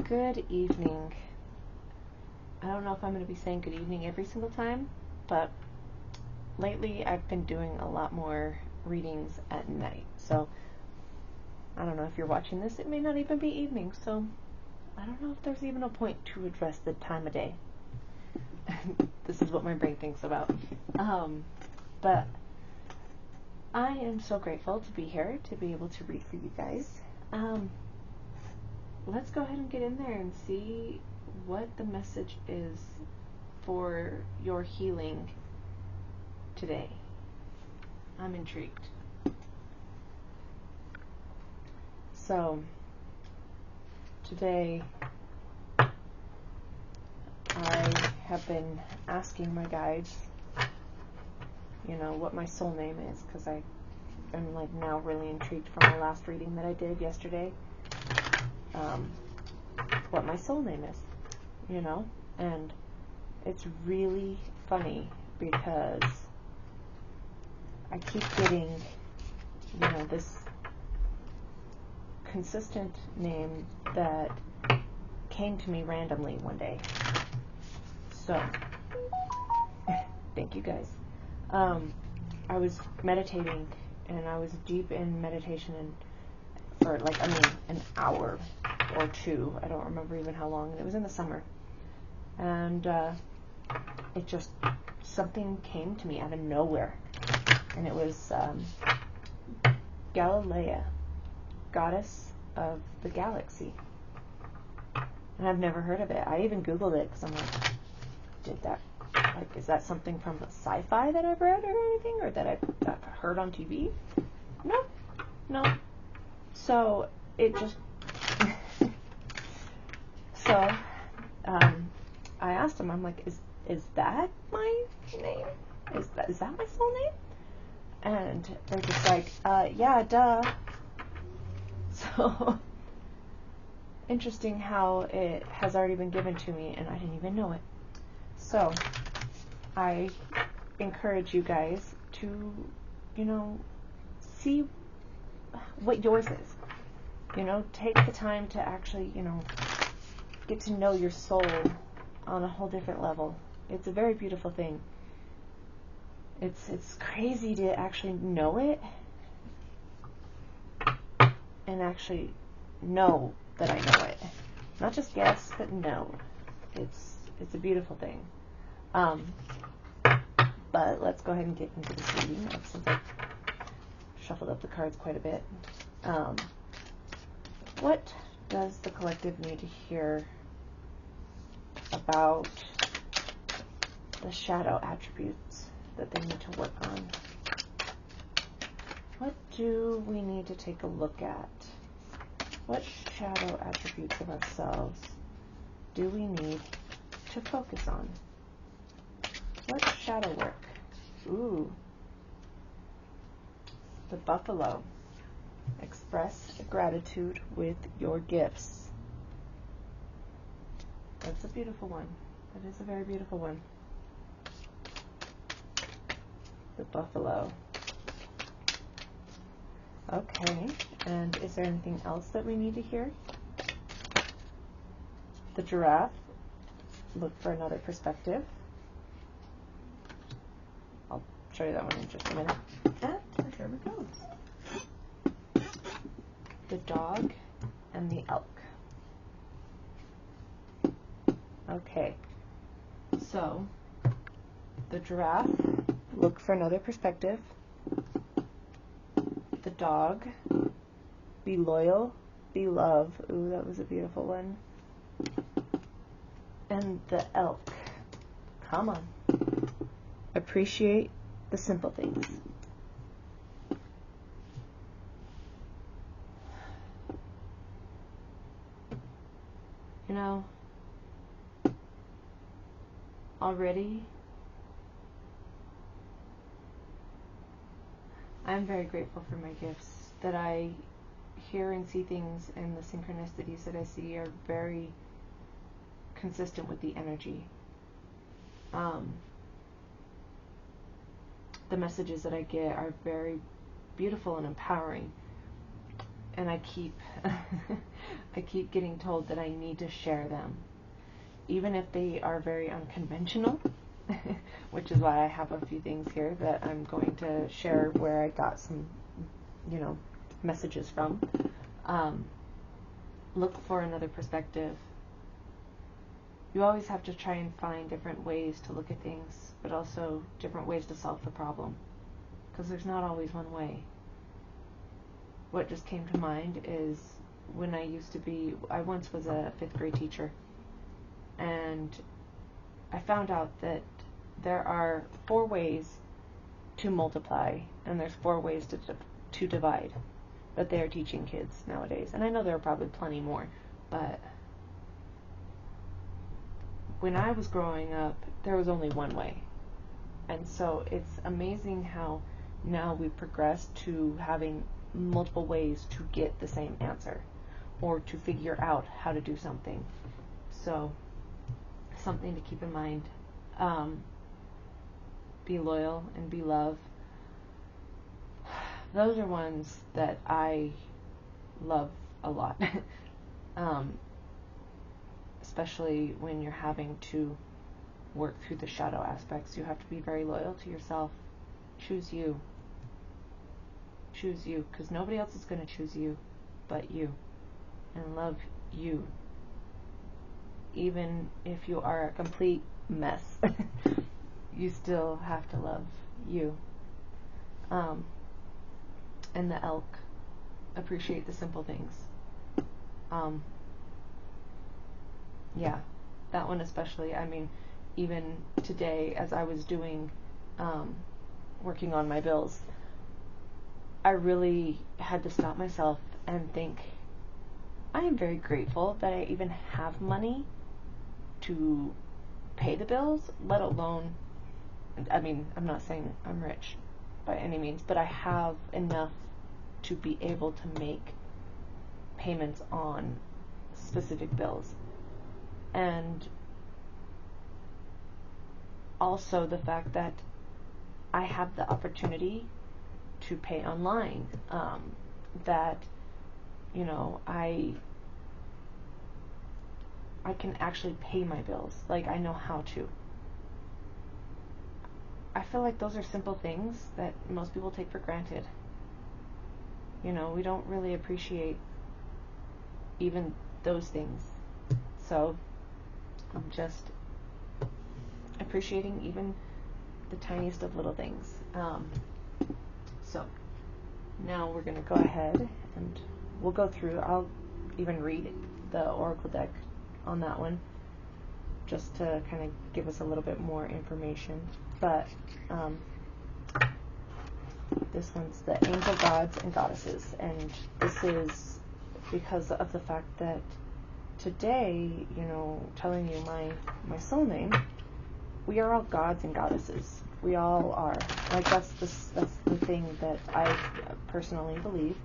Good evening. I don't know if I'm going to be saying good evening every single time, but lately I've been doing a lot more readings at night. So I don't know if you're watching this, it may not even be evening, so I don't know if there's even a point to address the time of day. This is what my brain thinks about. But I am so grateful to be here, to be able to read for you guys. Let's go ahead and get in there and see what the message is for your healing today. I'm intrigued. So, today I have been asking my guides, what my soul name is, because I am now really intrigued from my last reading that I did yesterday. What my soul name is, and it's really funny because I keep getting, this consistent name that came to me randomly one day. So, thank you guys. I was meditating, and I was deep in meditation for an hour or two. I don't remember even how long, and it was in the summer. And it just, something came to me out of nowhere. And it was Galilea, goddess of the galaxy. And I've never heard of it. I even Googled it because I'm is that something from sci-fi that I've read or anything, or that I've heard on TV? No. So it just, I asked him, I'm like, is that my name? Is that my soul name? And they're just like, yeah, duh. So, interesting how it has already been given to me and I didn't even know it. So, I encourage you guys to, see what yours is. Take the time to actually, get to know your soul on a whole different level. It's a very beautiful thing. It's crazy to actually know it and actually know that I know it. Not just guess, but know. It's a beautiful thing. But let's go ahead and get into this reading since I've shuffled up the cards quite a bit. What does the collective need to hear about the shadow attributes that they need to work on? What do we need to take a look at? What shadow attributes of ourselves do we need to focus on? What shadow work? Ooh. The buffalo. Express gratitude with your gifts. That's a beautiful one. That is a very beautiful one. The buffalo. Okay, and is there anything else that we need to hear? The giraffe. Look for another perspective. I'll show you that one in just a minute. And here we go. The dog and the elk. Okay, so the giraffe, look for another perspective. The dog, be loyal, be love. Ooh, that was a beautiful one. And the elk, come on, appreciate the simple things. Already, I'm very grateful for my gifts, that I hear and see things, and the synchronicities that I see are very consistent with the energy. The messages that I get are very beautiful and empowering. and I keep I keep getting told that I need to share them, even if they are very unconventional, which is why I have a few things here that I'm going to share where I got some, messages from. Look for another perspective. You always have to try and find different ways to look at things, but also different ways to solve the problem, because there's not always one way. What just came to mind is when I once was a 5th grade teacher, and I found out that there are 4 ways to multiply, and there's 4 ways to divide that they are teaching kids nowadays. And I know there are probably plenty more, but when I was growing up, there was only one way. And so it's amazing how now we've progressed to having multiple ways to get the same answer, or to figure out how to do something. So, something to keep in mind. Be loyal and be love. Those are ones that I love a lot. Especially when you're having to work through the shadow aspects. You have to be very loyal to yourself. Choose you. Choose you, because nobody else is going to choose you but you. And love you. Even if you are a complete mess, you still have to love you. And the elk, appreciate the simple things. Yeah, that one especially. I mean, even today, as I was doing, working on my bills, I really had to stop myself and think, I am very grateful that I even have money to pay the bills, let alone, I mean, I'm not saying I'm rich by any means, but I have enough to be able to make payments on specific bills. And also the fact that I have the opportunity to pay online, that, I can actually pay my bills. Like, I know how to. I feel like those are simple things that most people take for granted. We don't really appreciate even those things. So, I'm just appreciating even the tiniest of little things. So, now we're going to go ahead and we'll go through. I'll even read the Oracle deck on that one, just to kind of give us a little bit more information. But this one's the angel gods and goddesses, and this is because of the fact that today, telling you my soul name, we are all gods and goddesses. We all are. Like, that's the thing that I personally believe,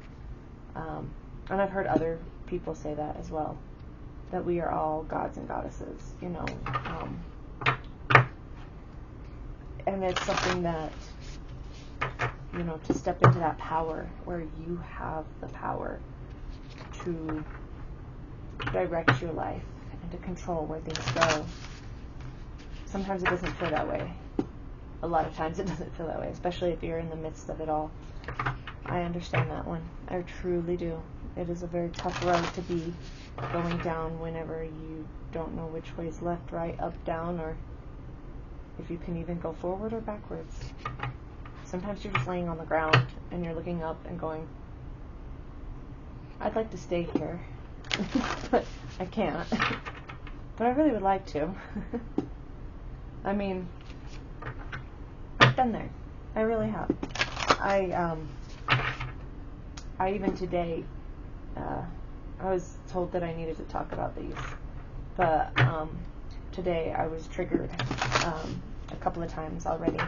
and I've heard other people say that as well, that we are all gods and goddesses. And it's something that, to step into that power where you have the power to direct your life and to control where things go. Sometimes it doesn't feel that way. A lot of times it doesn't feel that way, especially if you're in the midst of it all. I understand that one. I truly do. It is a very tough road to be going down whenever you don't know which way is left, right, up, down, or if you can even go forward or backwards. Sometimes you're just laying on the ground and you're looking up and going, I'd like to stay here, but I can't. But I really would like to. I mean, I've been there. I really have. I even today, I was told that I needed to talk about these, but today I was triggered a couple of times already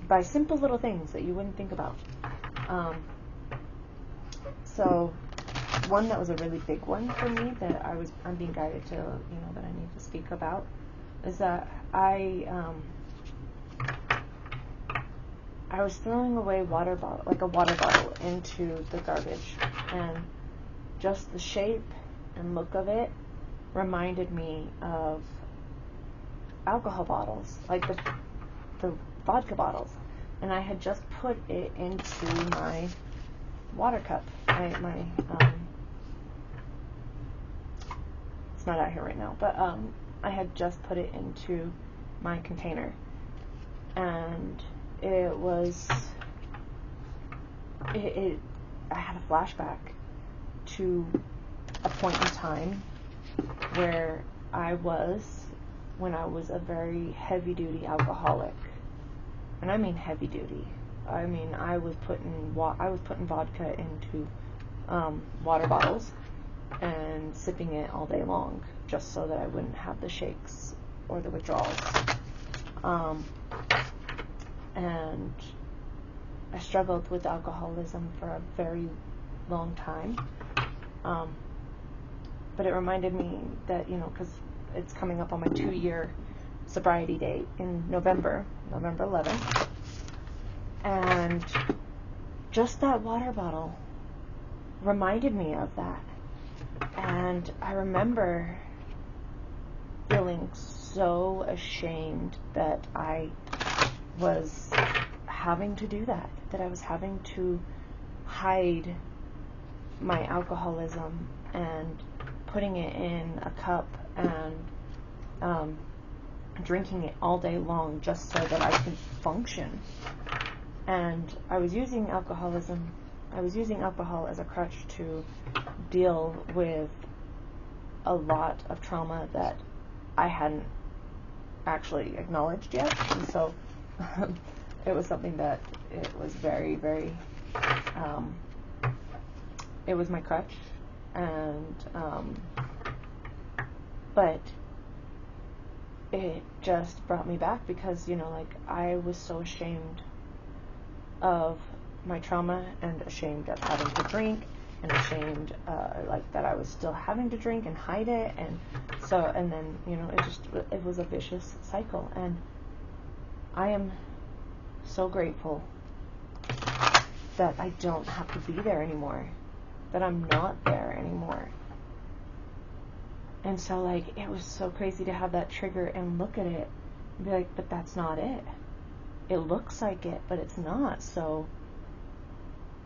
by simple little things that you wouldn't think about. So one that was a really big one for me that I'm being guided to, that I need to speak about, is that I was throwing away water bottle, like a water bottle, into the garbage, and just the shape and look of it reminded me of alcohol bottles, like the vodka bottles, and I had just put it into my water cup. My it's not out here right now, but I had just put it into my container, and it was it I had a flashback to a point in time where I was when I was a very heavy-duty alcoholic. And I mean heavy-duty. I mean I was putting vodka into water bottles and sipping it all day long just so that I wouldn't have the shakes or the withdrawals. And I struggled with alcoholism for a very long time. But it reminded me that, because it's coming up on my 2-year sobriety date in November 11th. And just that water bottle reminded me of that. And I remember feeling so ashamed that I was having to do that I was having to hide my alcoholism and putting it in a cup and drinking it all day long just so that I could function. And I was using alcohol as a crutch to deal with a lot of trauma that I hadn't actually acknowledged yet. And so it was something that it was very, very, it was my crutch. And, but it just brought me back because, I was so ashamed of my trauma and ashamed of having to drink and ashamed, that I was still having to drink and hide it. And so, and then, it was a vicious cycle. And I am so grateful that I don't have to be there anymore, that I'm not there anymore. And so, it was so crazy to have that trigger and look at it and be like, but that's not it. It looks like it, but it's not. So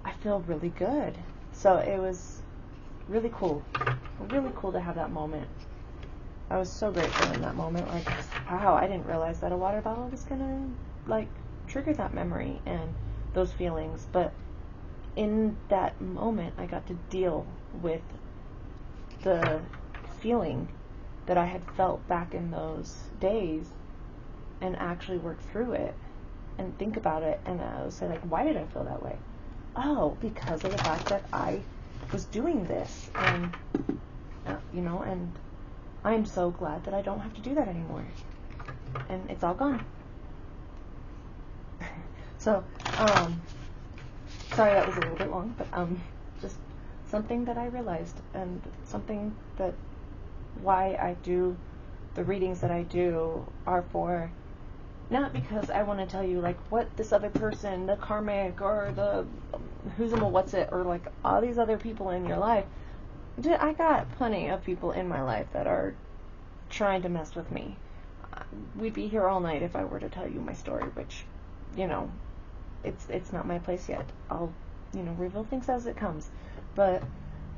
I feel really good. So it was really cool to have that moment. I was so grateful in that moment. Wow, I didn't realize that a water bottle was gonna, trigger that memory and those feelings. But in that moment, I got to deal with the feeling that I had felt back in those days and actually work through it and think about it. And I would say, why did I feel that way? Oh, because of the fact that I was doing this. And, and I'm so glad that I don't have to do that anymore. And it's all gone. So, sorry that was a little bit long, but just something that I realized, and something that why I do the readings that I do are for, not because I want to tell you what this other person, the karmic or the who's and what's it, or all these other people in your life. I got plenty of people in my life that are trying to mess with me. We'd be here all night if I were to tell you my story, which, it's not my place yet. I'll, reveal things as it comes. But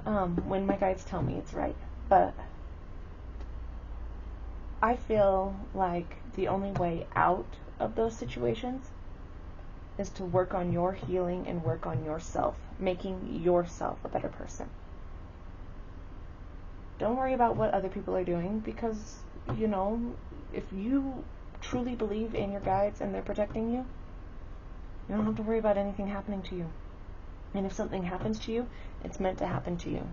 when my guides tell me it's right. But I feel like the only way out of those situations is to work on your healing and work on yourself, making yourself a better person. Don't worry about what other people are doing, because, if you truly believe in your guides and they're protecting you, you don't have to worry about anything happening to you. And if something happens to you, it's meant to happen to you,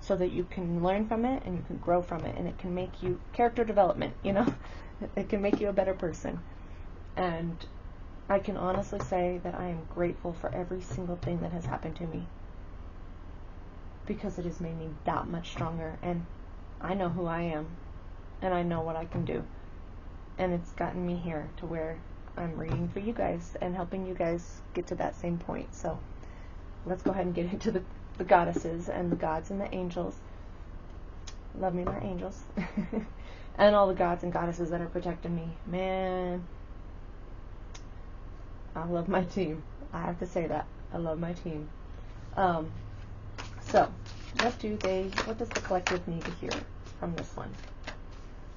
so that you can learn from it and you can grow from it, and it can make you character development, it can make you a better person. And I can honestly say that I am grateful for every single thing that has happened to me, because it has made me that much stronger, and I know who I am, and I know what I can do, and it's gotten me here to where I'm reading for you guys and helping you guys get to that same point. So let's go ahead and get into the goddesses and the gods and the angels. Love me my angels. And all the gods and goddesses that are protecting me. Man, I love my team. I have to say that. I love my team. So, what does the collective need to hear from this one?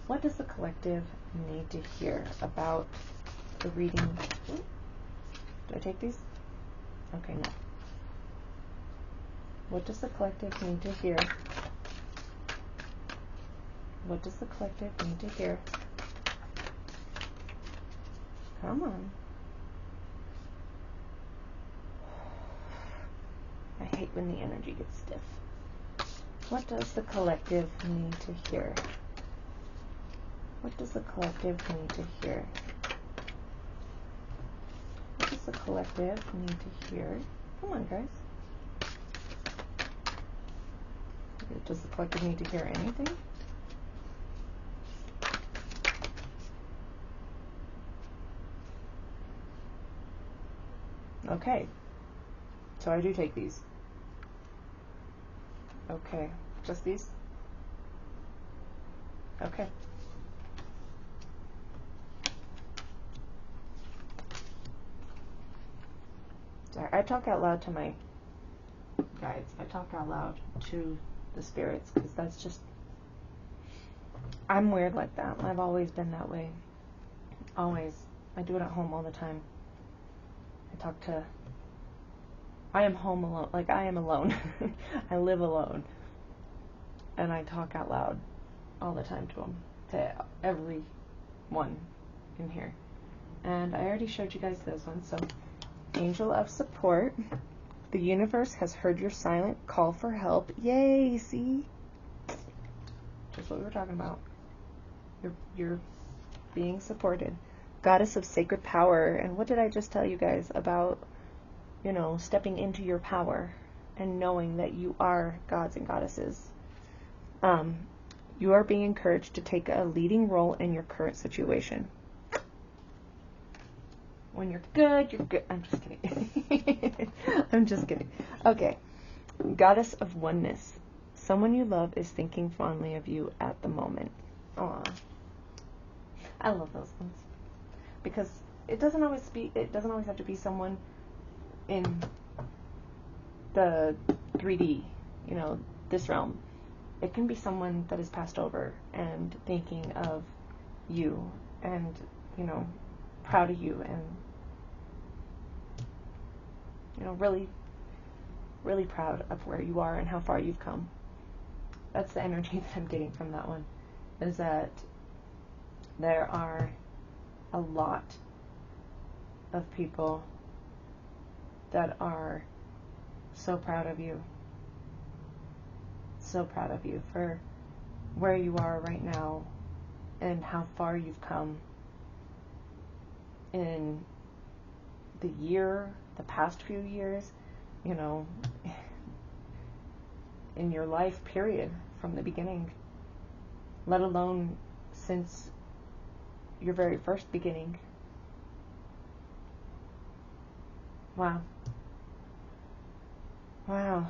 What does the collective need to hear about the reading? Do I take these? Okay, no. What does the collective need to hear? What does the collective need to hear? Come on. I hate when the energy gets stiff. What does the collective need to hear? What does the collective need to hear? What does the collective need to hear? Come on, guys. Does the collective need to hear anything? Okay. So I do take these. Okay. Just these? Okay. Sorry, I talk out loud to my guides. I talk out loud to the spirits because that's just... I'm weird like that. I've always been that way. Always. I do it at home all the time. I am home alone. Like, I am alone. I live alone. And I talk out loud all the time to them. To everyone in here. And I already showed you guys those ones. So, Angel of Support. The universe has heard your silent call for help. Yay, see? Just what we were talking about. You're being supported. Goddess of Sacred Power. And what did I just tell you guys about, stepping into your power and knowing that you are gods and goddesses? You are being encouraged to take a leading role in your current situation. When you're good, you're good. I'm just kidding. I'm just kidding. Okay. Goddess of Oneness. Someone you love is thinking fondly of you at the moment. Aw. I love those ones. Because it doesn't always have to be someone in the 3D, this realm. It can be someone that is passed over and thinking of you and, proud of you and, really, really proud of where you are and how far you've come. That's the energy that I'm getting from that one, is that there are a lot of people that are so proud of you. So proud of you for where you are right now and how far you've come in the past few years, in your life, period, from the beginning, let alone since your very first beginning. Wow. Wow.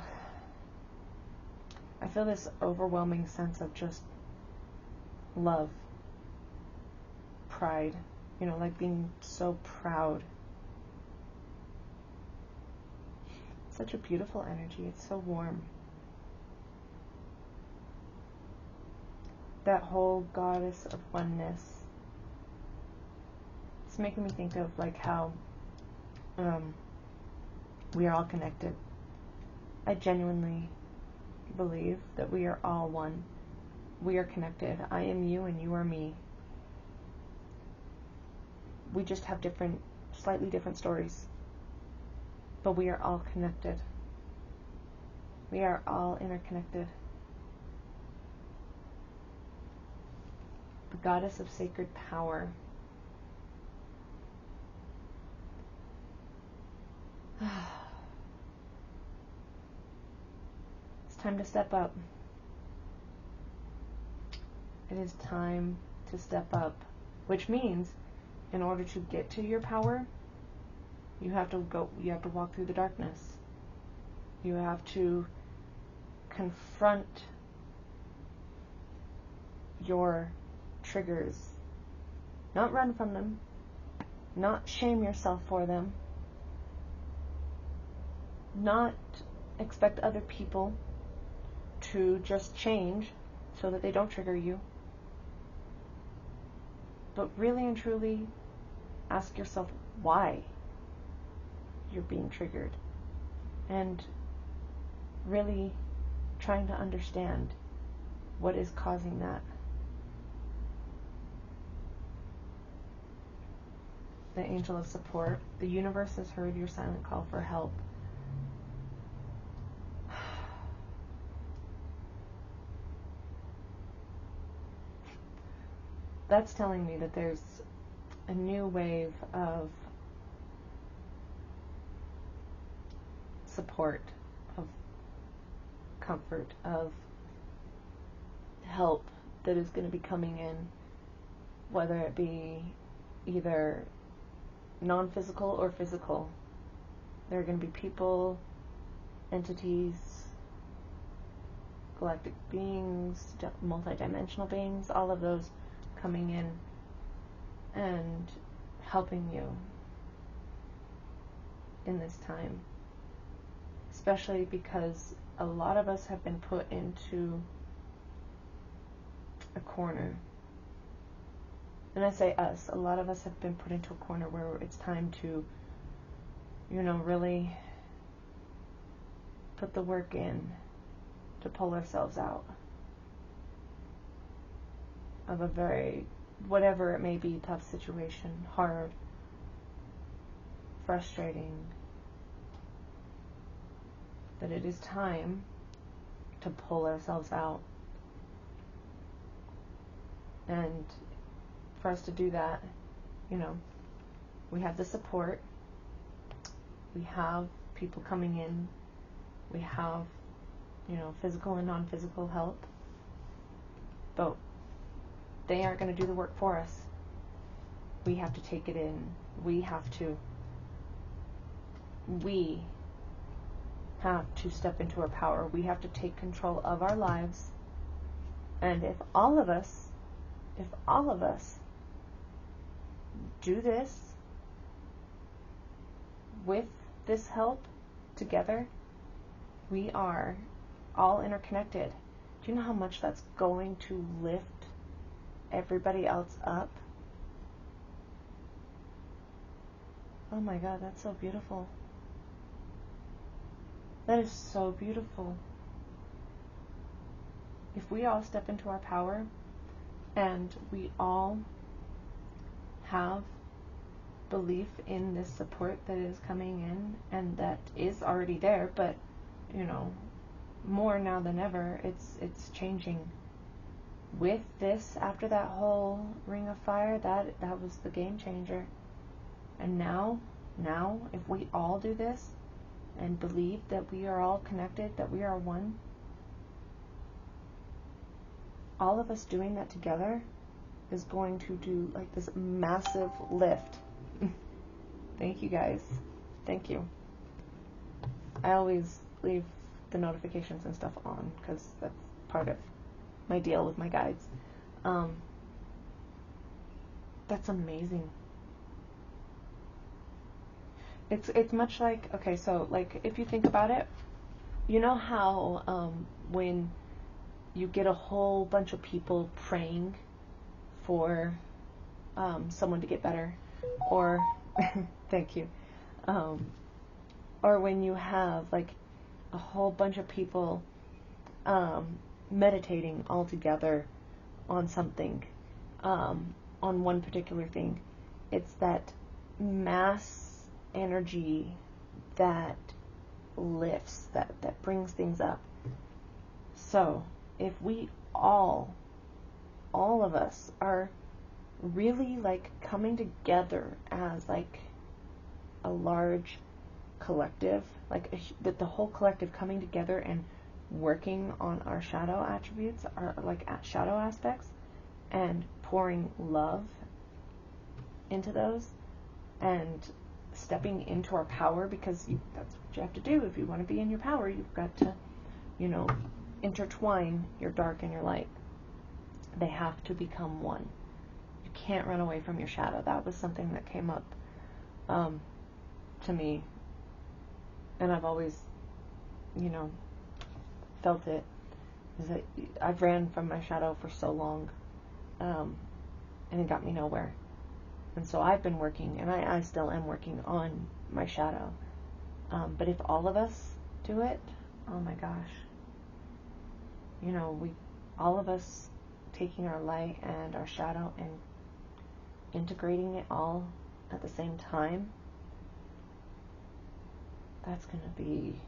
I feel this overwhelming sense of just love, pride, like being so proud. Such a beautiful energy. It's so warm. That whole Goddess of Oneness. It's making me think of like how we are all connected. I genuinely believe that we are all one. We are connected. I am you and you are me. We just have slightly different stories. But we are all connected. We are all interconnected. The Goddess of Sacred Power. It's time to step up. It is time to step up, which means in order to get to your power, you have to walk through the darkness. You have to confront your triggers. Not run from them. Not shame yourself for them. Not expect other people to just change so that they don't trigger you. But really and truly ask yourself why you're being triggered. And really trying to understand what is causing that. The angel of support. The universe has heard your silent call for help. That's telling me that there's a new wave of support, of comfort, of help that is going to be coming in, whether it be either non-physical or physical. There are going to be people, entities, galactic beings, multidimensional beings, all of those coming in and helping you in this time. Especially because a lot of us have been put into a corner. And I say us, a lot of us have been put into a corner where it's time to, really put the work in to pull ourselves out of a very, whatever it may be, tough situation, hard, frustrating, that it is time to pull ourselves out. And for us to do that, we have the support, we have people coming in, we have, physical and non-physical help, but they aren't going to do the work for us. We have to take it in. We have to step into our power. We have to take control of our lives. And if all of us do this with this help together, we are all interconnected. Do you know how much that's going to lift everybody else up? Oh my God, that's so beautiful. That is so beautiful. If we all step into our power and we all have belief in this support that is coming in and that is already there, but more now than ever, it's changing. With this, after that whole Ring of Fire, that was the game changer. And now, if we all do this and believe that we are all connected, that we are one, all of us doing that together is going to do like this massive lift. Thank you guys. Thank you. I always leave the notifications and stuff on because that's part of my deal with my guides. That's amazing. It's much like, okay, so like if you think about it, you know how when you get a whole bunch of people praying for someone to get better, or thank you, or when you have like a whole bunch of people meditating all together on something, on one particular thing, it's that mass energy that lifts, that brings things up. So if we all of us are really like coming together as like a large collective, like that the whole collective coming together and working on our shadow attributes, our like shadow aspects, and pouring love into those and stepping into our power, because that's what you have to do. If you want to be in your power, you've got to, intertwine your dark and your light. They have to become one. You can't run away from your shadow. That was something that came up to me, and I've always, felt it, is that I've ran from my shadow for so long, and it got me nowhere. And so I've been working, and I still am working on my shadow. But if all of us do it, oh my gosh, all of us taking our light and our shadow and integrating it all at the same time, that's going to be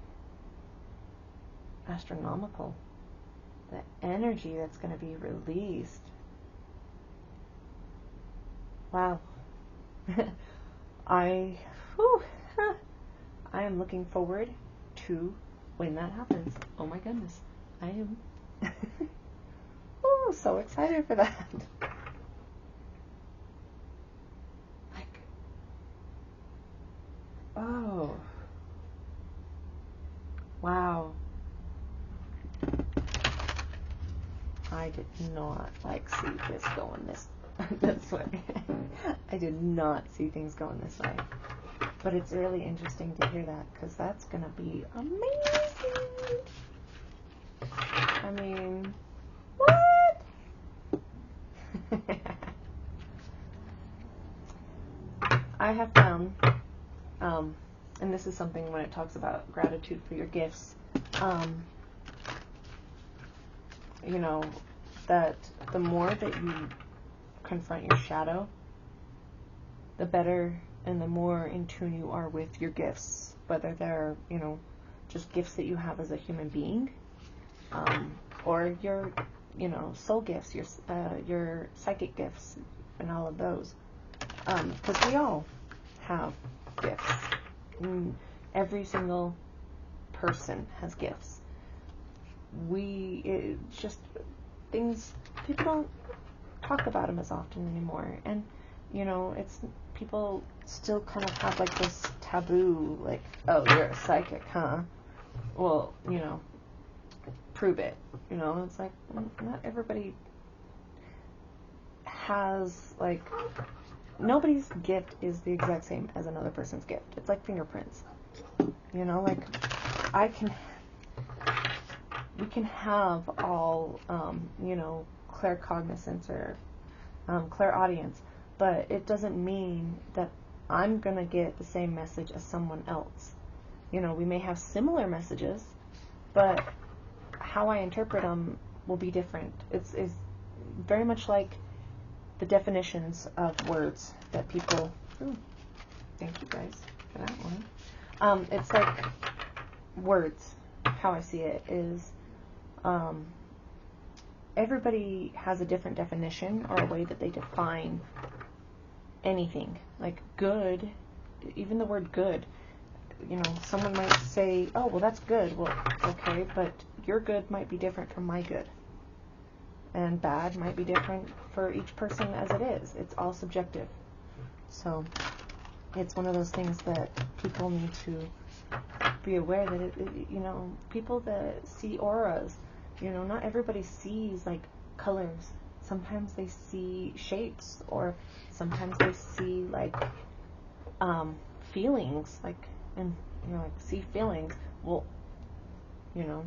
astronomical. The energy that's going to be released. Wow. I am looking forward to when that happens. Oh my goodness. I am so excited for that. Oh. Wow. I did not see this going this way. I did not see things going this way. But it's really interesting to hear that, because that's going to be amazing. I mean, what? I have found, and this is something when it talks about gratitude for your gifts, that the more that you confront your shadow, the better and the more in tune you are with your gifts, whether they're, just gifts that you have as a human being, or your, soul gifts, your psychic gifts, and all of those. Because we all have gifts. Every single person has gifts. It's just things, people don't talk about them as often anymore. And, it's, people still kind of have like this taboo, like, oh, you're a psychic, huh? Well, prove it. It's like, not everybody has, like, nobody's gift is the exact same as another person's gift. It's like fingerprints. Like, we can have all, claircognizance or clairaudience, but it doesn't mean that I'm going to get the same message as someone else. We may have similar messages, but how I interpret them will be different. It's very much like the definitions of words that people... Ooh, thank you guys for that one. It's like words. How I see it is... everybody has a different definition or a way that they define anything. Like good, even the word good, someone might say, oh, well, that's good. Well, okay, but your good might be different from my good. And bad might be different for each person as it is. It's all subjective. So it's one of those things that people need to be aware that, people that see auras, not everybody sees, like, colors. Sometimes they see shapes, or sometimes they see, like, feelings, like, and, like, see feelings. Well,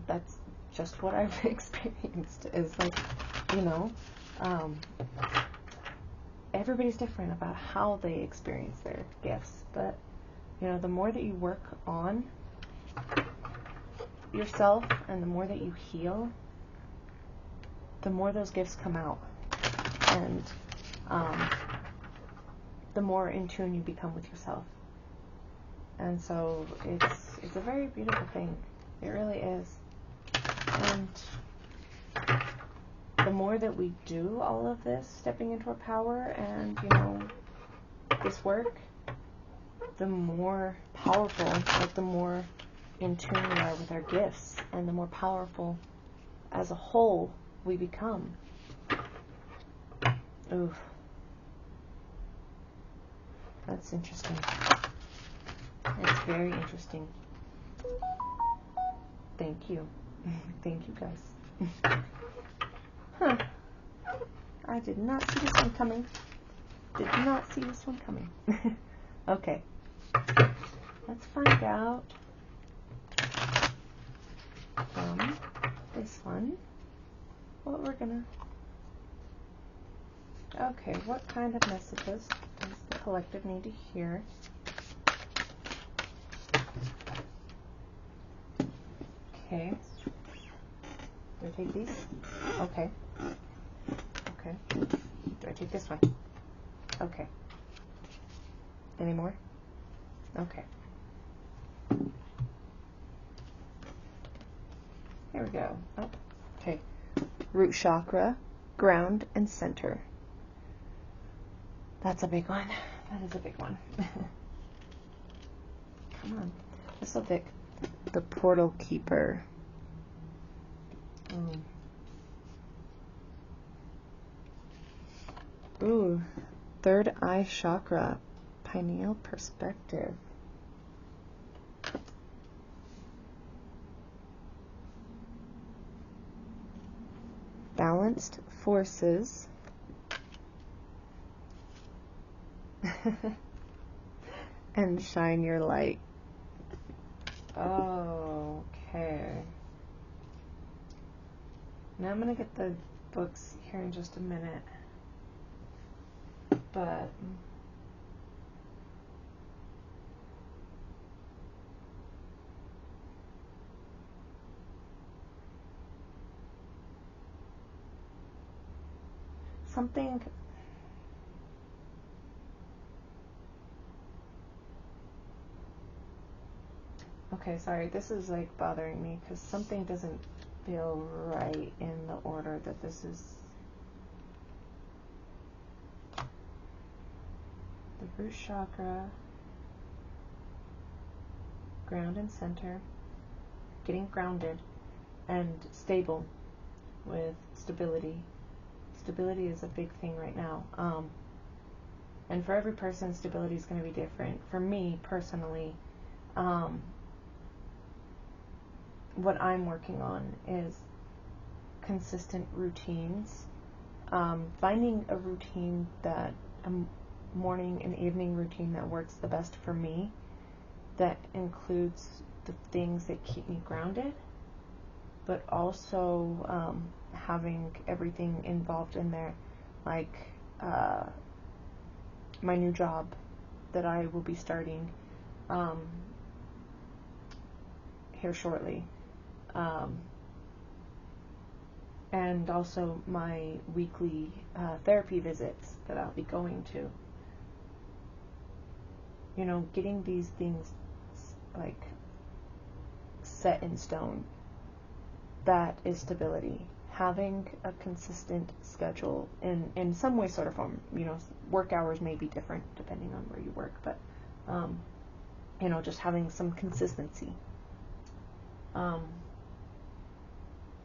that's just what I've experienced, is, like, everybody's different about how they experience their gifts, but, the more that you work on yourself and the more that you heal, the more those gifts come out, and the more in tune you become with yourself. And so it's a very beautiful thing. It really is. And the more that we do all of this, stepping into our power and, this work, the more powerful, like the more in tune we are with our gifts, and the more powerful as a whole we become. Oof. That's interesting. It's very interesting. Thank you. Thank you, guys. Huh. I did not see this one coming. Did not see this one coming. Okay. Let's find out from this one what we're gonna... Okay, what kind of messages does the collective need to hear? Okay. Do I take these? Okay. Okay. Do I take this one? Okay. Any more? Okay. Here we go. Oh, okay. Root chakra, ground, and center. That's a big one. That is a big one. Come on. That's so thick. The portal keeper. Ooh. Third eye chakra. Pineal perspective. Balanced forces. And shine your light. Okay. Now I'm going to get the books here in just a minute. But something... Okay, sorry, this is like bothering me because something doesn't feel right in the order that this is. The root chakra, ground and center, getting grounded and stable with stability. Stability is a big thing right now. And for every person, stability is going to be different. For me, personally, what I'm working on is consistent routines. Finding a routine that, a morning and evening routine that works the best for me, that includes the things that keep me grounded, but also having everything involved in there, like my new job that I will be starting here shortly, and also my weekly therapy visits that I'll be going to. You know, getting these things like set in stone, that is stability. Having a consistent schedule in some way, sort of form. You know, work hours may be different depending on where you work, but you know, just having some consistency.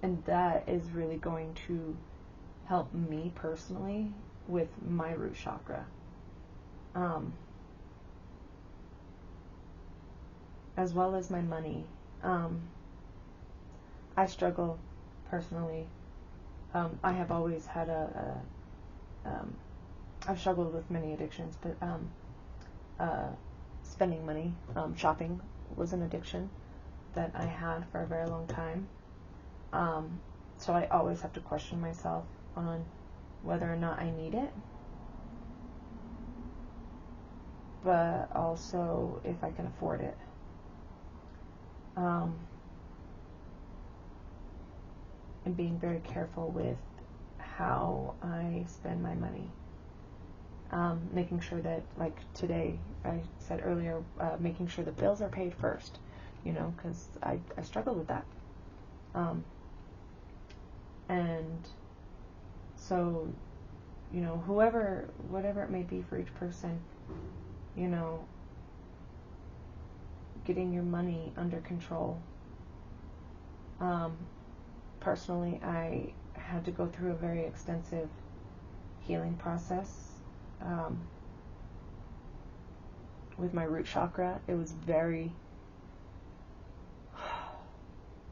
And that is really going to help me personally with my root chakra. As well as my money. I struggle personally. I have always had I've struggled with many addictions, but spending money, shopping was an addiction that I had for a very long time. So I always have to question myself on whether or not I need it, but also if I can afford it. And being very careful with how I spend my money. Making sure that, like today, I said earlier, making sure the bills are paid first, you know, because I struggle with that. And so, you know, whatever it may be for each person, you know, getting your money under control. Personally, I had to go through a very extensive healing process with my root chakra, it was very,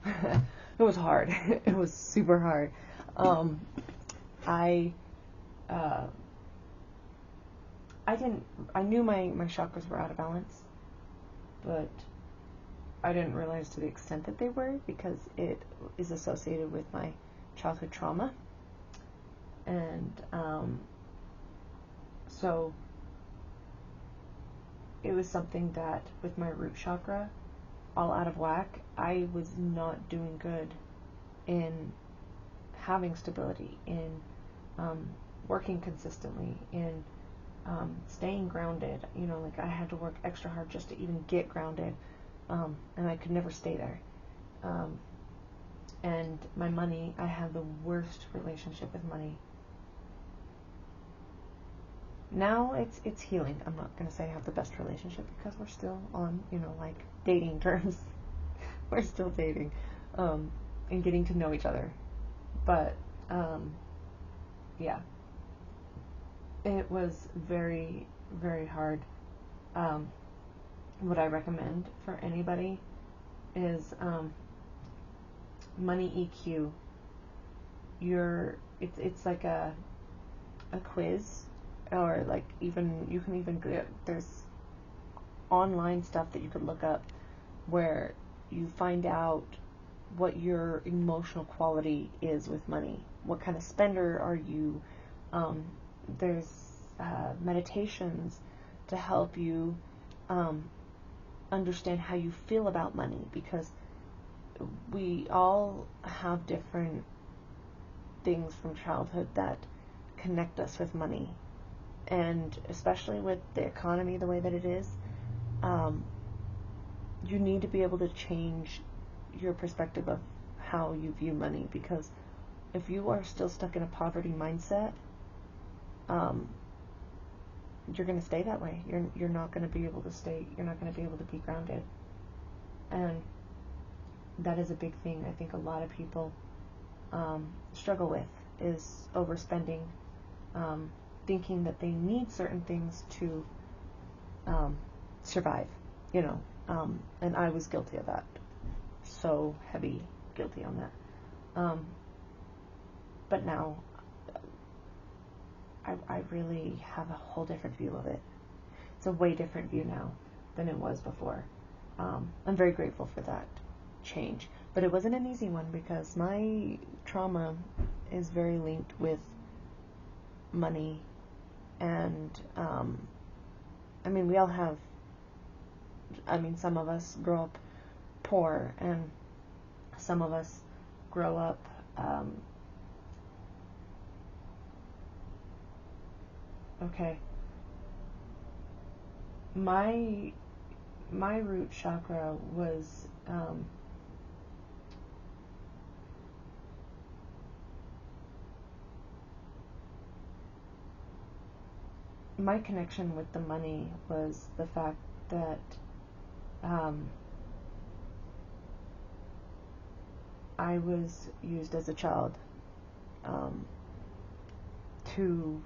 it was hard. It was super hard. I knew my chakras were out of balance, but I didn't realize to the extent that they were, because it is associated with my childhood trauma. And so it was something that, with my root chakra all out of whack, I was not doing good in having stability, in working consistently, in staying grounded. You know, like I had to work extra hard just to even get grounded, and I could never stay there. And my money, I had the worst relationship with money. Now it's healing. I'm not going to say I have the best relationship, because we're still on, you know, like dating terms. We're still dating, and getting to know each other. But, yeah, it was very, very hard. What I recommend for anybody is, money EQ. It's like a quiz, or like even, you can even get, there's online stuff that you could look up where you find out what your emotional quality is with money. What kind of spender are you? There's meditations to help you understand how you feel about money, because we all have different things from childhood that connect us with money. And especially with the economy the way that it is, you need to be able to change your perspective of how you view money, because if you are still stuck in a poverty mindset, you're going to stay that way. You're not going to be able to stay, you're not going to be able to be grounded. And that is a big thing I think a lot of people struggle with, is overspending, thinking that they need certain things to survive, you know. And I was guilty of that. So heavy guilty on that. But now I really have a whole different view of it. It's a way different view now than it was before. I'm very grateful for that change. But it wasn't an easy one, because my trauma is very linked with money. And, I mean, we all have, some of us grow up poor, and some of us grow up, okay. My root chakra was, my connection with the money was the fact that I was used as a child to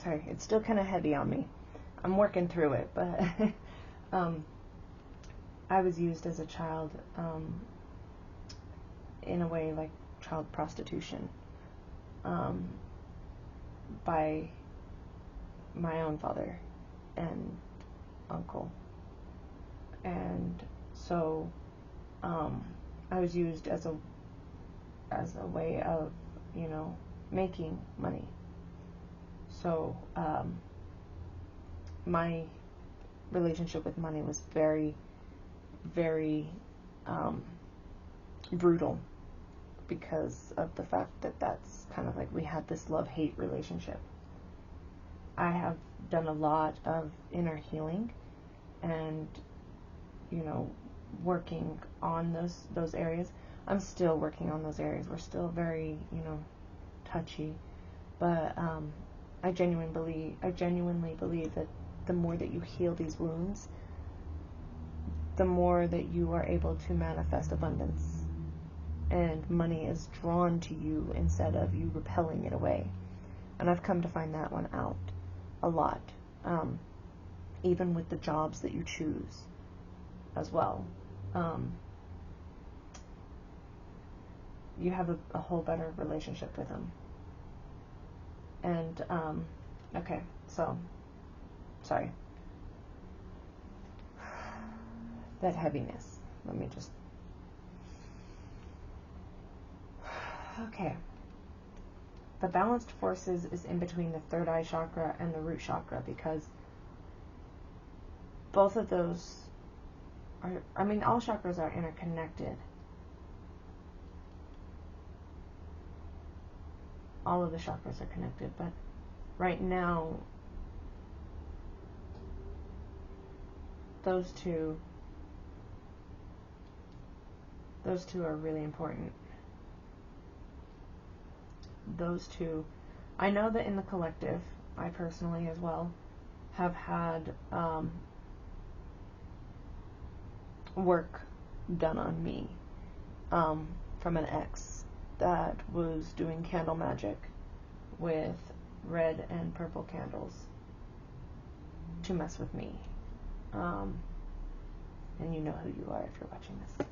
sorry, it's still kind of heavy on me. I'm working through it, but I was used as a child in a way like child prostitution by my own father and uncle. And so I was used as a way of, you know, making money. So my relationship with money was very, very brutal, because of the fact that that's kind of like, we had this love-hate relationship. I have done a lot of inner healing and, you know, working on those areas. I'm still working on those areas. We're still very, you know, touchy. But I genuinely believe that the more that you heal these wounds, the more that you are able to manifest abundance, and money is drawn to you instead of you repelling it away. And I've come to find that one out a lot, even with the jobs that you choose as well. You have a whole better relationship with them. And, okay, so, sorry. That heaviness. Let me just... Okay. The balanced forces is in between the third eye chakra and the root chakra, because both of those are, I mean, all chakras are interconnected. All of the chakras are connected, but right now, those two are really important. Those two, I know that in the collective, I personally as well have had work done on me from an ex that was doing candle magic with red and purple candles to mess with me. And you know who you are if you're watching this.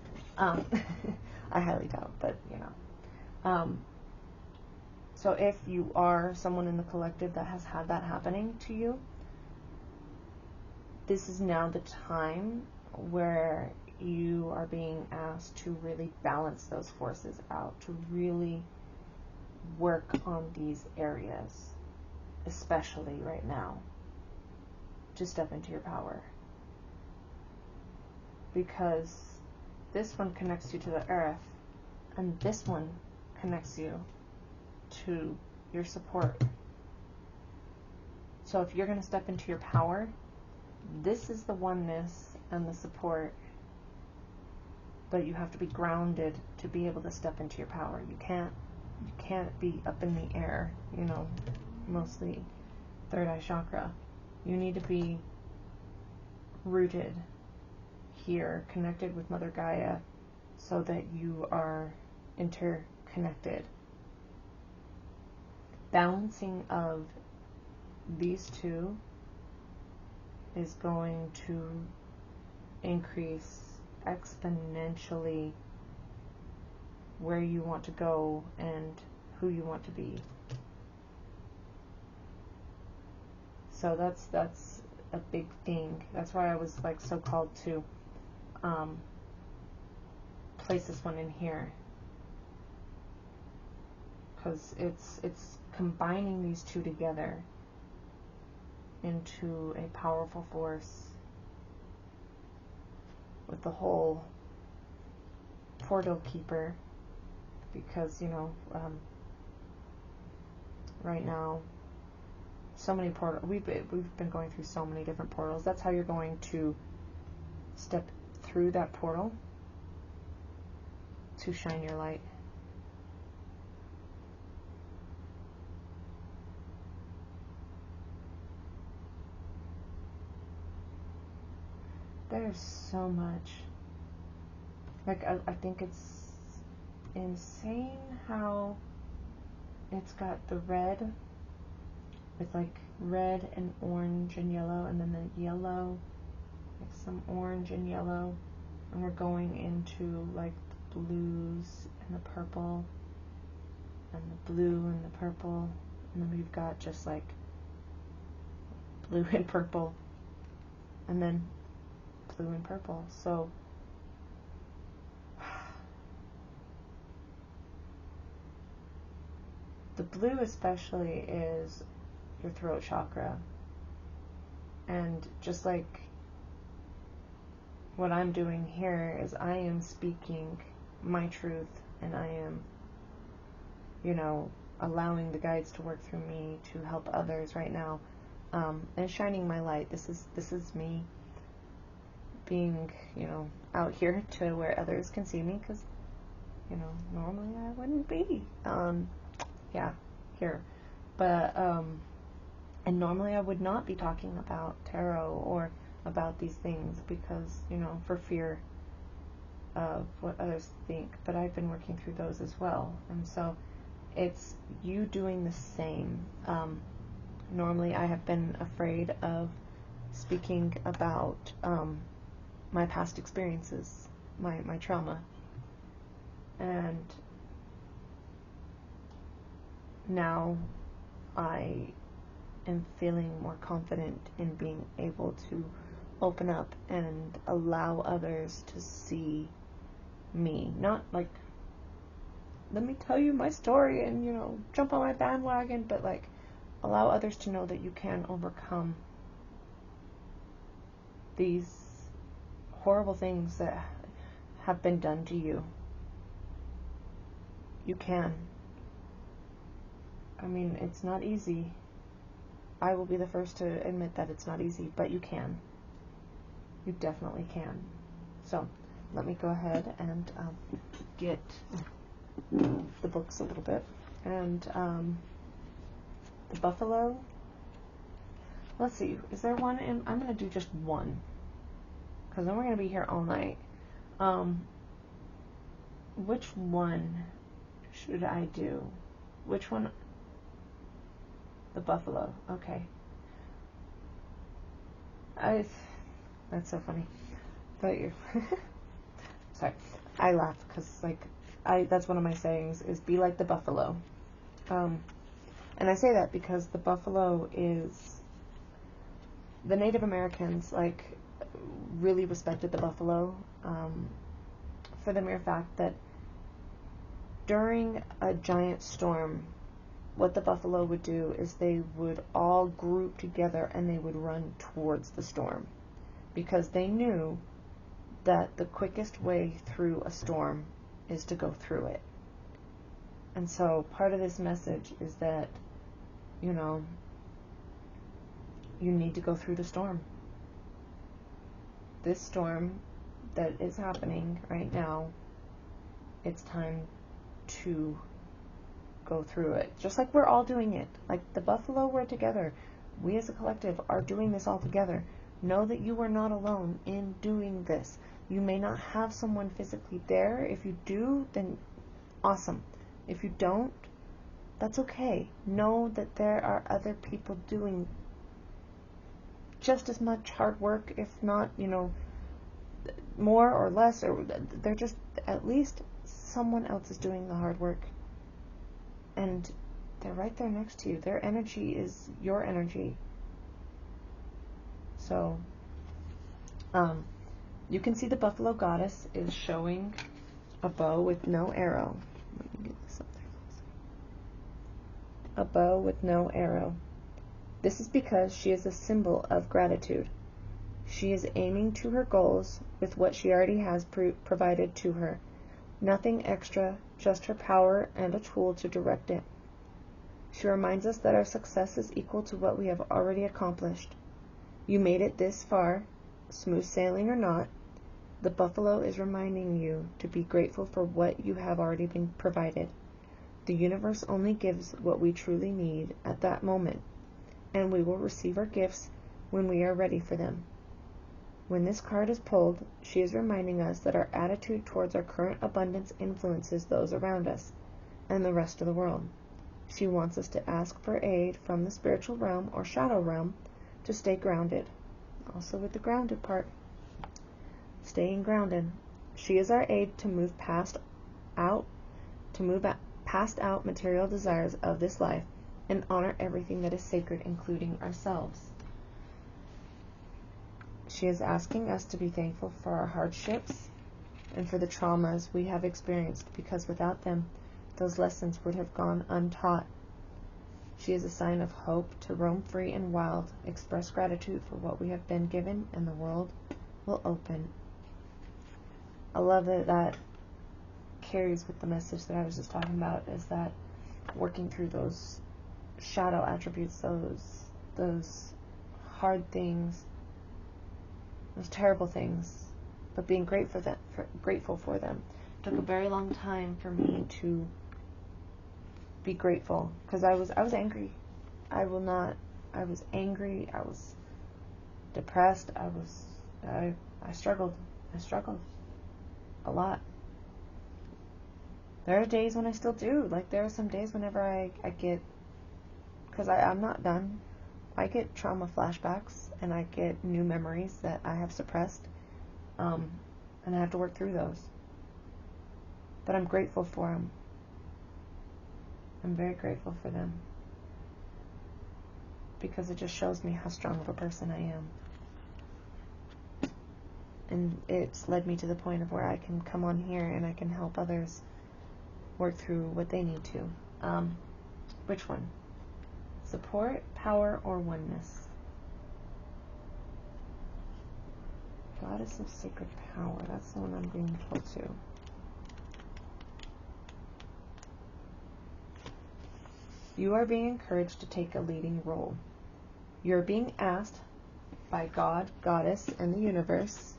I highly doubt, but you know. So if you are someone in the collective that has had that happening to you, this is now the time where you are being asked to really balance those forces out, to really work on these areas, especially right now, to step into your power. Because this one connects you to the earth, and this one connects you to your support. So if you're going to step into your power, this is the oneness and the support, but you have to be grounded to be able to step into your power. You can't be up in the air, you know, mostly third eye chakra. You need to be rooted here, connected with Mother Gaia, so that you are interconnected. Balancing of these two is going to increase exponentially where you want to go and who you want to be. So that's a big thing. That's why I was like so called to place this one in here, because it's combining these two together into a powerful force with the whole portal keeper, because you know right now so many portals, we've been going through so many different portals. That's how you're going to step through that portal to shine your light. There's so much. Like, I think it's insane how it's got the red with like red and orange and yellow, and then the yellow, like some orange and yellow, and we're going into like the blues and the purple, and the blue and the purple, and then we've got just like blue and purple, and then blue and purple. So the blue especially is your throat chakra, and just like what I'm doing here is I am speaking my truth, and I am, you know, allowing the guides to work through me to help others right now, and shining my light. This is me being, you know, out here to where others can see me, because, you know, normally I wouldn't be, here, but, and normally I would not be talking about tarot or about these things, because, you know, for fear of what others think, but I've been working through those as well. And so it's you doing the same. Normally I have been afraid of speaking about my past experiences, my trauma, and now I am feeling more confident in being able to open up and allow others to see me. Not like, let me tell you my story and, jump on my bandwagon, but like, allow others to know that you can overcome these horrible things that have been done to you. You can. I mean, it's not easy. I will be the first to admit that it's not easy, but you can. You definitely can. So, let me go ahead and get the books a little bit. And the buffalo. Let's see. Is there one in? I'm going to do just one, because then we're going to be here all night. Which one should I do? Which one? The buffalo. Okay. That's so funny. But you sorry. I laugh because that's one of my sayings is be like the buffalo. And I say that because the buffalo is, the Native Americans really respected the buffalo, for the mere fact that during a giant storm, what the buffalo would do is they would all group together and they would run towards the storm, because they knew that the quickest way through a storm is to go through it. And so part of this message is that, you need to go through the storm. This storm that is happening right now, it's time to go through it. Just like we're all doing it. Like the buffalo, we're together. We as a collective are doing this all together. Know that you are not alone in doing this. You may not have someone physically there. If you do, then awesome. If you don't, that's okay. Know that there are other people doing just as much hard work, if not, more or less, or they're just, at least someone else is doing the hard work. And they're right there next to you. Their energy is your energy. So, you can see the buffalo goddess is showing a bow with no arrow. Let me get this up there. A bow with no arrow. This is because she is a symbol of gratitude. She is aiming to her goals with what she already has provided to her. Nothing extra, just her power and a tool to direct it. She reminds us that our success is equal to what we have already accomplished. You made it this far, smooth sailing or not. The buffalo is reminding you to be grateful for what you have already been provided. The universe only gives what we truly need at that moment, and we will receive our gifts when we are ready for them. When this card is pulled, she is reminding us that our attitude towards our current abundance influences those around us and the rest of the world. She wants us to ask for aid from the spiritual realm or shadow realm to stay grounded. Also with the grounded part, staying grounded. She is our aid to move past out material desires of this life and honor everything that is sacred, including ourselves. She is asking us to be thankful for our hardships and for the traumas we have experienced, because without them, those lessons would have gone untaught. She is a sign of hope to roam free and wild, express gratitude for what we have been given, and the world will open. I love that carries with the message that I was just talking about, is that working through those shadow attributes, those hard things, those terrible things, but being grateful for them. It took a very long time for me to be grateful, because I was angry. I was angry. I was depressed. I struggled a lot. There are days when I still do. Like, there are some days whenever I get, because I'm not done, I get trauma flashbacks and I get new memories that I have suppressed, and I have to work through those. But I'm grateful for them. I'm very grateful for them, because it just shows me how strong of a person I am. And it's led me to the point of where I can come on here and I can help others work through what they need to. Which one? Support, power, or oneness? Goddess of sacred power. That's the one I'm being told to. You are being encouraged to take a leading role. You're being asked by God, Goddess, and the universe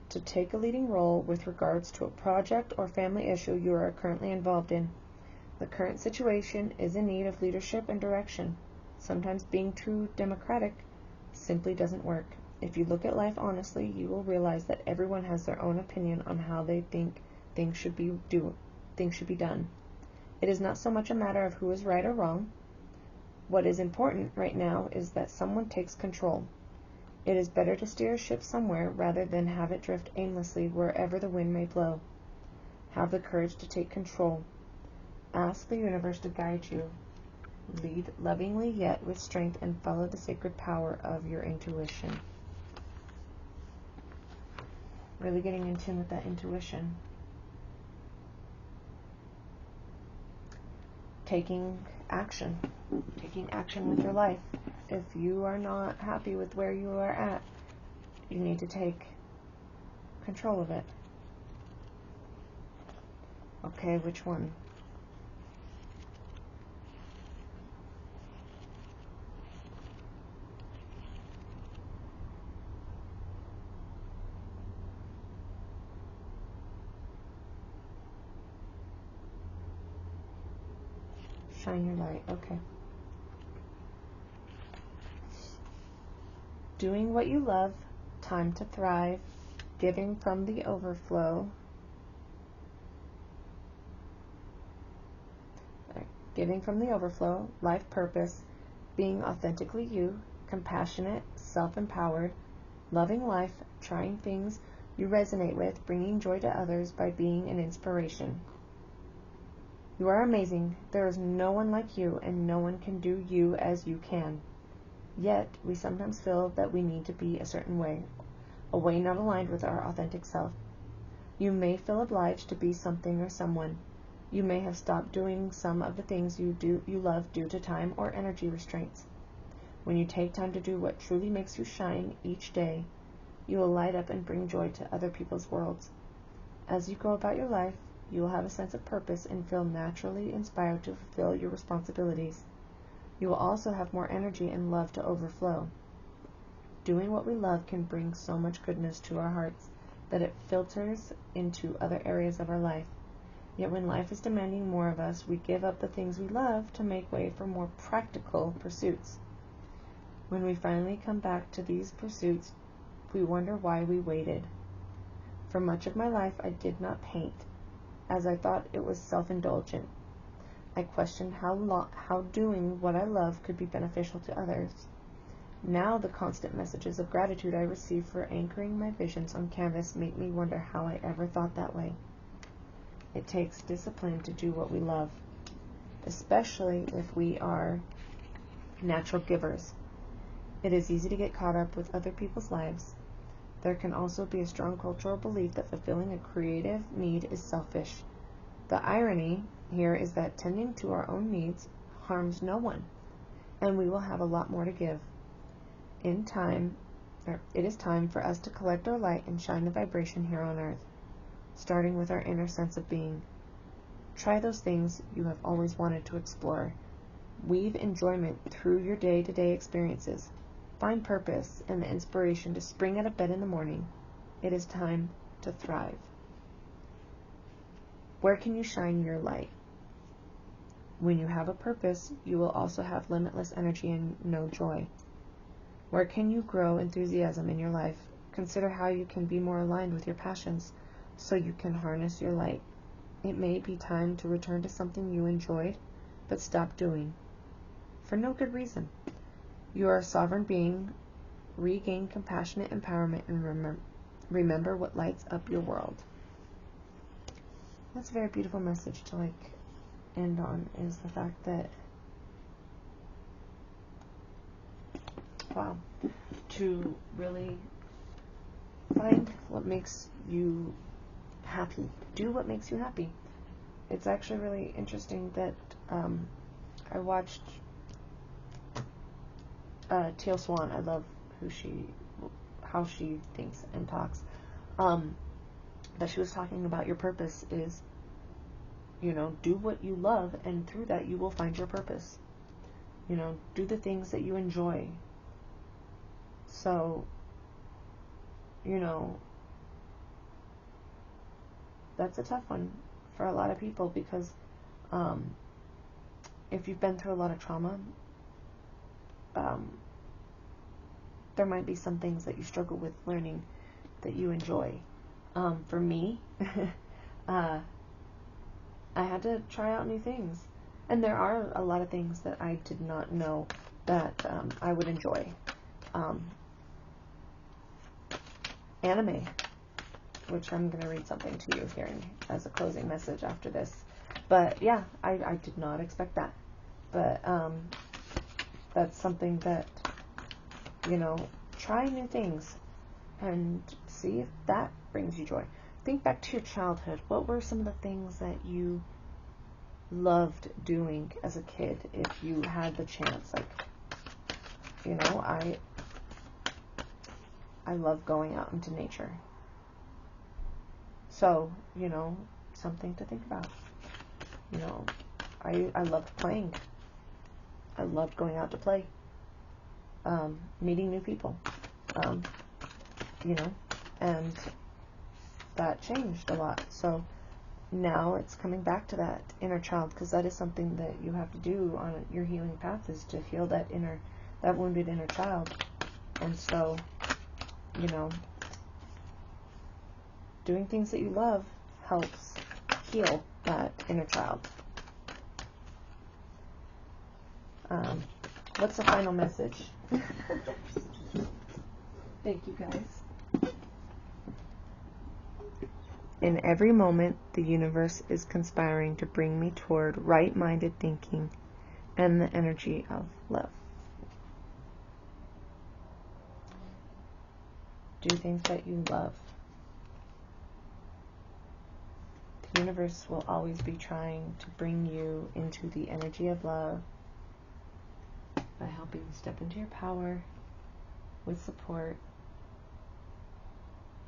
to take a leading role with regards to a project or family issue you are currently involved in. The current situation is in need of leadership and direction. Sometimes being too democratic simply doesn't work. If you look at life honestly, you will realize that everyone has their own opinion on how they think things should be done. It is not so much a matter of who is right or wrong. What is important right now is that someone takes control. It is better to steer a ship somewhere rather than have it drift aimlessly wherever the wind may blow. Have the courage to take control. Ask the universe to guide you. Lead lovingly yet with strength, and follow the sacred power of your intuition. Really getting in tune with that intuition. Taking action with your life. If you are not happy with where you are at, you need to take control of it. Okay, which one? Shine your light. Okay. Doing what you love, time to thrive, giving from the overflow, life purpose, being authentically you, compassionate, self-empowered, loving life, trying things you resonate with, bringing joy to others by being an inspiration. You are amazing. There is no one like you, and no one can do you as you can. Yet, we sometimes feel that we need to be a certain way, a way not aligned with our authentic self. You may feel obliged to be something or someone. You may have stopped doing some of the things you love due to time or energy restraints. When you take time to do what truly makes you shine each day, you will light up and bring joy to other people's worlds. As you go about your life, you will have a sense of purpose and feel naturally inspired to fulfill your responsibilities. You will also have more energy and love to overflow. Doing what we love can bring so much goodness to our hearts that it filters into other areas of our life. Yet when life is demanding more of us, we give up the things we love to make way for more practical pursuits. When we finally come back to these pursuits, we wonder why we waited. For much of my life, I did not paint, as I thought it was self-indulgent. I questioned how doing what I love could be beneficial to others. Now the constant messages of gratitude I receive for anchoring my visions on canvas make me wonder how I ever thought that way. It takes discipline to do what we love, especially if we are natural givers. It is easy to get caught up with other people's lives. There can also be a strong cultural belief that fulfilling a creative need is selfish. The irony here is that tending to our own needs harms no one, and we will have a lot more to give. It is time for us to collect our light and shine the vibration here on earth, starting with our inner sense of being. Try those things you have always wanted to explore. Weave enjoyment through your day-to-day experiences. Find purpose and the inspiration to spring out of bed in the morning. It is time to thrive. Where can you shine your light? When you have a purpose, you will also have limitless energy and no joy. Where can you grow enthusiasm in your life? Consider how you can be more aligned with your passions. so you can harness your light. It may be time to return to something you enjoyed, but stop doing, for no good reason. You are a sovereign being. Regain compassionate empowerment and remember what lights up your world. That's a very beautiful message to end on, is the fact that, wow, to really find what makes you happy. Do what makes you happy. It's actually really interesting that I watched Teal Swan. I love how she thinks and talks. That she was talking about your purpose is, do what you love, and through that you will find your purpose. Do the things that you enjoy. So, that's a tough one for a lot of people, because if you've been through a lot of trauma, there might be some things that you struggle with learning that you enjoy. For me, I had to try out new things. And there are a lot of things that I did not know that I would enjoy. Anime, which I'm going to read something to you here as a closing message after this. But yeah, I did not expect that. But that's something that, try new things and see if that brings you joy. Think back to your childhood. What were some of the things that you loved doing as a kid, if you had the chance? I love going out into nature. So, something to think about. I loved playing. I loved going out to play. Meeting new people. And that changed a lot. So now it's coming back to that inner child, because that is something that you have to do on your healing path, is to heal that wounded inner child. And so, doing things that you love helps heal that inner child. What's the final message? Thank you, guys. In every moment, the universe is conspiring to bring me toward right-minded thinking and the energy of love. Do things that you love. The universe will always be trying to bring you into the energy of love by helping you step into your power with support.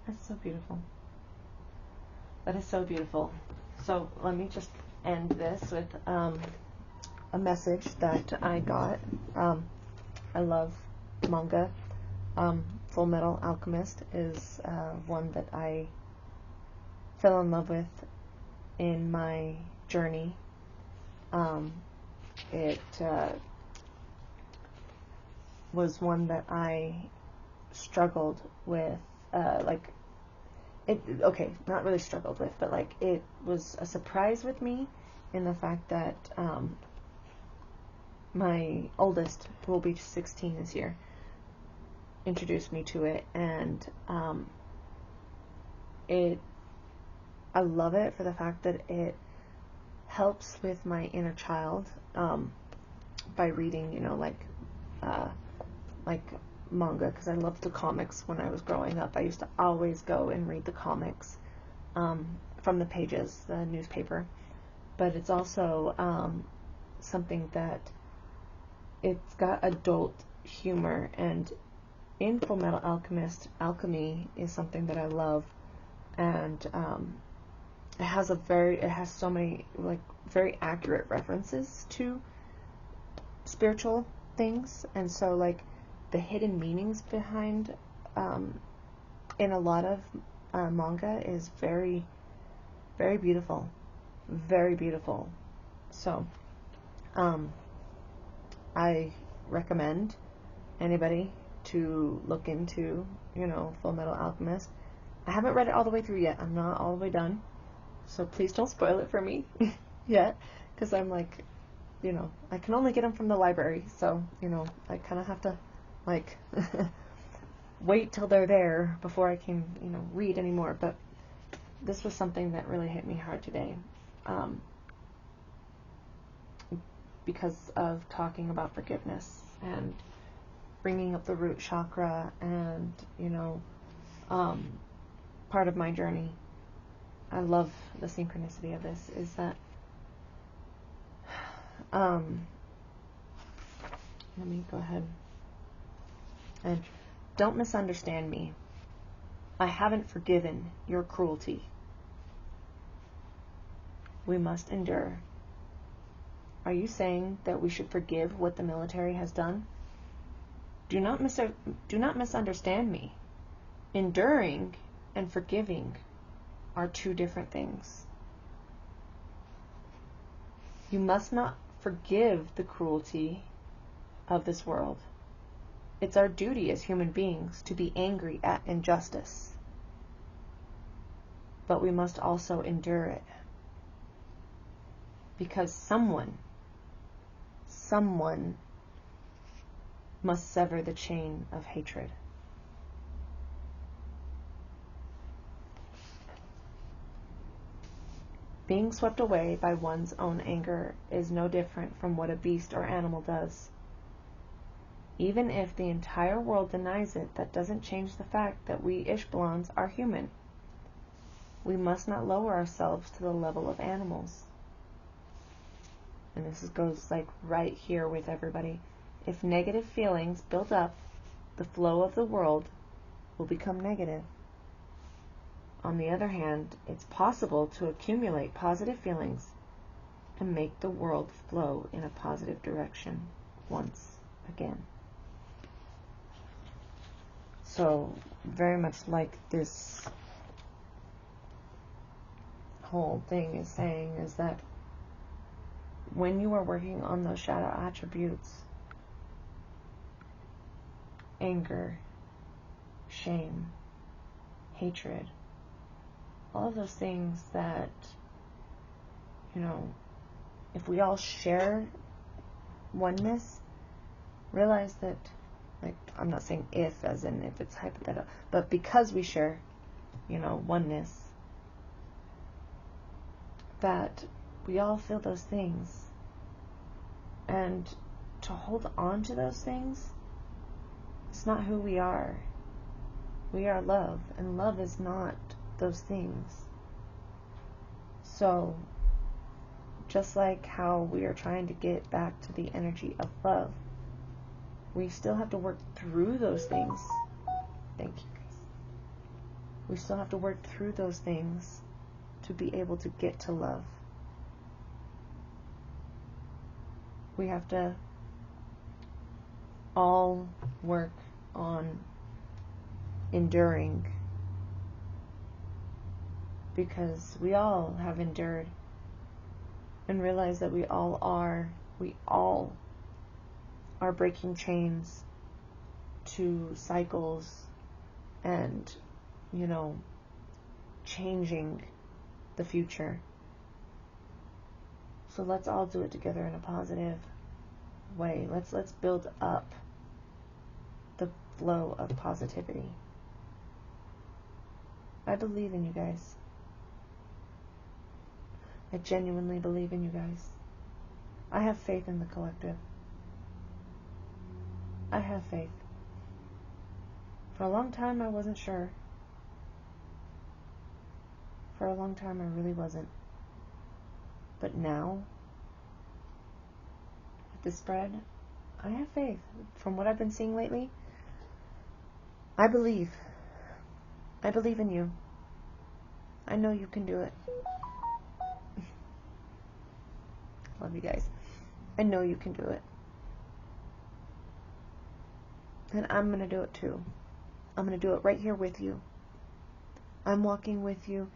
That's so beautiful. That is so beautiful. So let me just end this with a message that I got. I love manga. Full Metal Alchemist is one that I fell in love with in my journey. It was one that I struggled with, not really struggled with, but it was a surprise with me, in the fact that my oldest, who will be 16 this year, introduced me to it, and I love it for the fact that it helps with my inner child, by reading, like manga, because I loved the comics when I was growing up. I used to always go and read the comics from the pages, the newspaper. But it's also something that it's got adult humor, and in Full Metal Alchemist, alchemy is something that I love, and it has so many very accurate references to spiritual things, and so the hidden meanings behind in a lot of manga is very, very beautiful, very beautiful. So I recommend anybody to look into Full Metal Alchemist. I haven't read it all the way through yet. I'm not all the way done. So please don't spoil it for me yet. Because I'm like, I can only get them from the library. So, I kind of have to, like, wait till they're there before I can, read anymore. But this was something that really hit me hard today. Because of talking about forgiveness and bringing up the root chakra and, part of my journey. I love the synchronicity of this is that, let me go ahead and don't misunderstand me. I haven't forgiven your cruelty. We must endure. Are you saying that we should forgive what the military has done? Do not misunderstand me. Enduring and forgiving are two different things. You must not forgive the cruelty of this world. It's our duty as human beings to be angry at injustice. But we must also endure it. Because someone must sever the chain of hatred. Being swept away by one's own anger is no different from what a beast or animal does. Even if the entire world denies it, that doesn't change the fact that we Ishbalans are human. We must not lower ourselves to the level of animals. And this goes like right here with everybody. If negative feelings build up, the flow of the world will become negative. On the other hand, it's possible to accumulate positive feelings and make the world flow in a positive direction once again. So, very much like this whole thing is saying is that when you are working on those shadow attributes, anger, shame, hatred, all of those things that, if we all share oneness, realize that, like, I'm not saying if as in if it's hypothetical, but because we share, oneness, that we all feel those things. And to hold on to those things, it's not who we are. We are love, and love is not those things. So, just like how we are trying to get back to the energy of love, we still have to work through those things. Thank you, guys. We still have to work through those things to be able to get to love. We have to all work on enduring, because we all have endured, and realize that we all are breaking chains to cycles and, changing the future. So let's all do it together in a positive way. Let's build up the flow of positivity. I believe in you guys. I genuinely believe in you guys. I have faith in the collective. I have faith. For a long time I wasn't sure. For a long time I really wasn't. But now, with the spread, I have faith. From what I've been seeing lately, I believe. I believe in you. I know you can do it. Love you guys. I know you can do it. And I'm going to do it too. I'm going to do it right here with you. I'm walking with you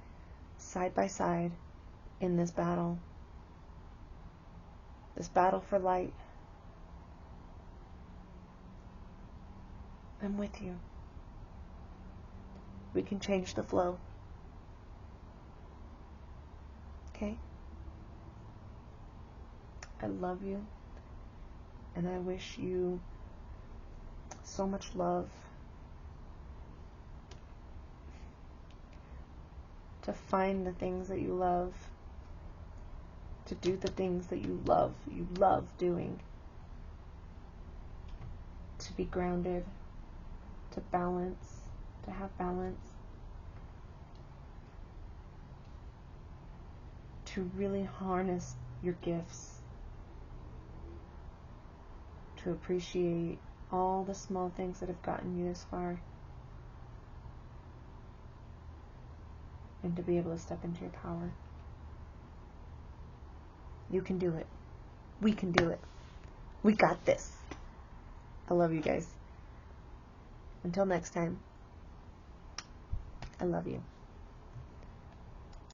side by side in this battle. This battle for light. I'm with you. we can change the flow. Okay? I love you, and I wish you so much love, to find the things that you love, to do the things that you love doing, to be grounded, to balance, to have balance, to really harness your gifts, to appreciate all the small things that have gotten you this far, and to be able to step into your power. You can do it. We can do it. We got this. I love you guys. Until next time, I love you.